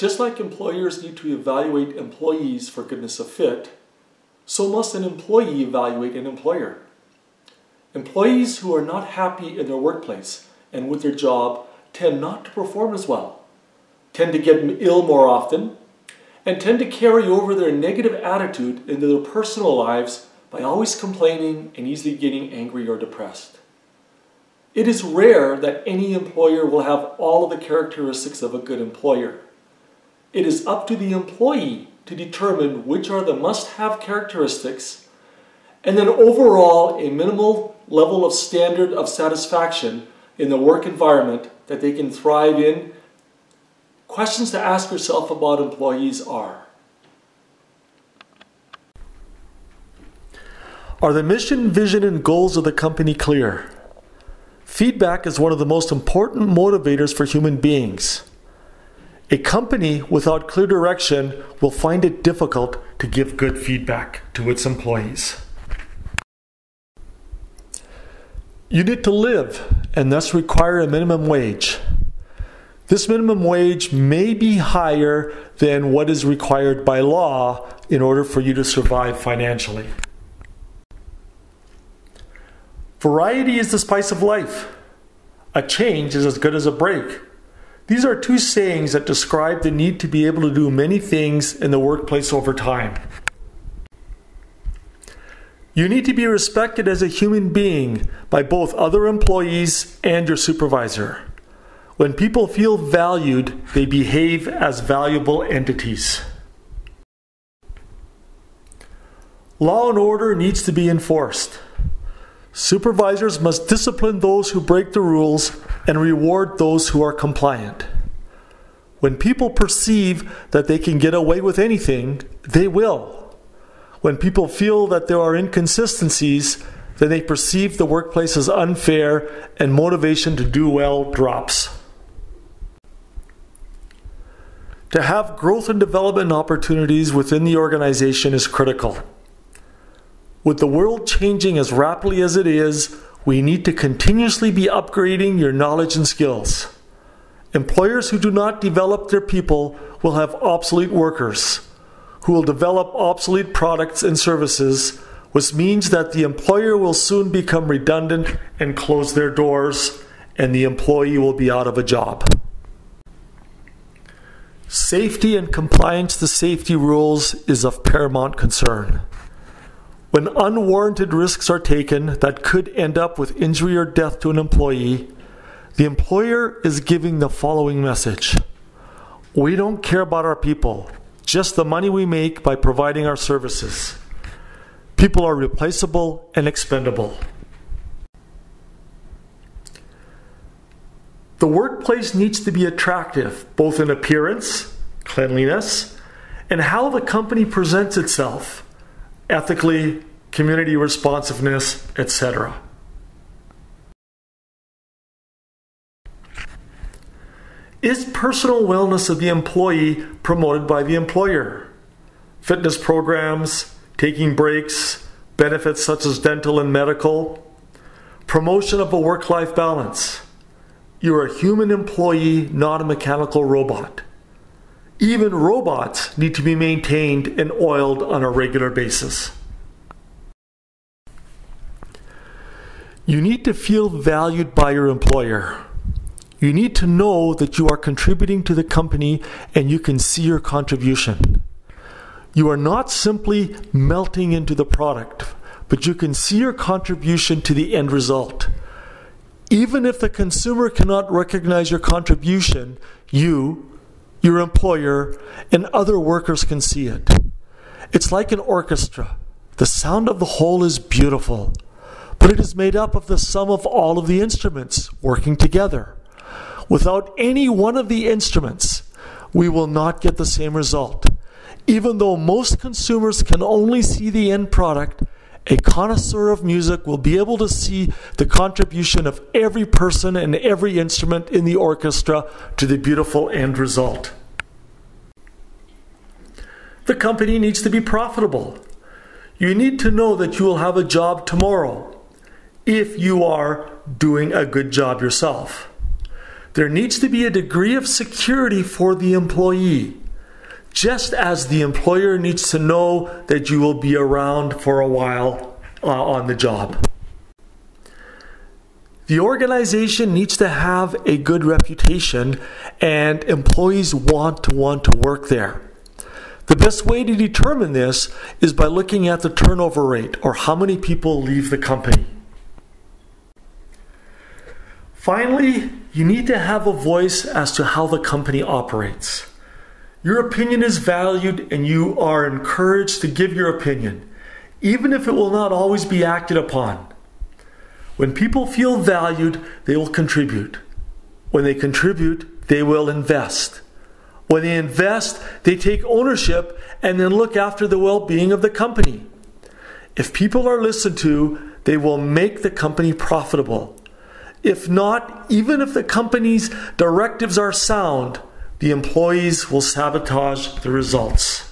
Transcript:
Just like employers need to evaluate employees for goodness of fit, so must an employee evaluate an employer. Employees who are not happy in their workplace and with their job tend not to perform as well, tend to get ill more often, and tend to carry over their negative attitude into their personal lives by always complaining and easily getting angry or depressed. It is rare that any employer will have all of the characteristics of a good employer. It is up to the employee to determine which are the must-have characteristics, and then overall a minimal level of standard of satisfaction in the work environment that they can thrive in. Questions to ask yourself about employees are: are the mission, vision, and goals of the company clear? Feedback is one of the most important motivators for human beings. A company without clear direction will find it difficult to give good feedback to its employees. You need to live and thus require a minimum wage. This minimum wage may be higher than what is required by law in order for you to survive financially. Variety is the spice of life. A change is as good as a break. These are two sayings that describe the need to be able to do many things in the workplace over time. You need to be respected as a human being by both other employees and your supervisor. When people feel valued, they behave as valuable entities. Law and order needs to be enforced. Supervisors must discipline those who break the rules and reward those who are compliant. When people perceive that they can get away with anything, they will. When people feel that there are inconsistencies, then they perceive the workplace as unfair and motivation to do well drops. To have growth and development opportunities within the organization is critical. With the world changing as rapidly as it is, we need to continuously be upgrading your knowledge and skills. Employers who do not develop their people will have obsolete workers, who will develop obsolete products and services, which means that the employer will soon become redundant and close their doors, and the employee will be out of a job. Safety and compliance to safety rules is of paramount concern. When unwarranted risks are taken that could end up with injury or death to an employee, the employer is giving the following message: we don't care about our people, just the money we make by providing our services. People are replaceable and expendable. The workplace needs to be attractive, both in appearance, cleanliness, and how the company presents itself, ethically, community responsiveness, etc. Is personal wellness of the employee promoted by the employer? Fitness programs, taking breaks, benefits such as dental and medical, promotion of a work-life balance. You're a human employee, not a mechanical robot. Even robots need to be maintained and oiled on a regular basis. You need to feel valued by your employer. You need to know that you are contributing to the company and you can see your contribution. You are not simply melting into the product, but you can see your contribution to the end result. Even if the consumer cannot recognize your contribution, you, your employer, and other workers can see it. It's like an orchestra. The sound of the whole is beautiful, but it is made up of the sum of all of the instruments working together. Without any one of the instruments, we will not get the same result. Even though most consumers can only see the end product, a connoisseur of music will be able to see the contribution of every person and every instrument in the orchestra to the beautiful end result. The company needs to be profitable. You need to know that you will have a job tomorrow if you are doing a good job yourself. There needs to be a degree of security for the employee, just as the employer needs to know that you will be around for a while on the job. The organization needs to have a good reputation, and employees want to work there. The best way to determine this is by looking at the turnover rate, or how many people leave the company. Finally, you need to have a voice as to how the company operates. Your opinion is valued, and you are encouraged to give your opinion, even if it will not always be acted upon. When people feel valued, they will contribute. When they contribute, they will invest. When they invest, they take ownership and then look after the well-being of the company. If people are listened to, they will make the company profitable. If not, even if the company's directives are sound, the employees will sabotage the results.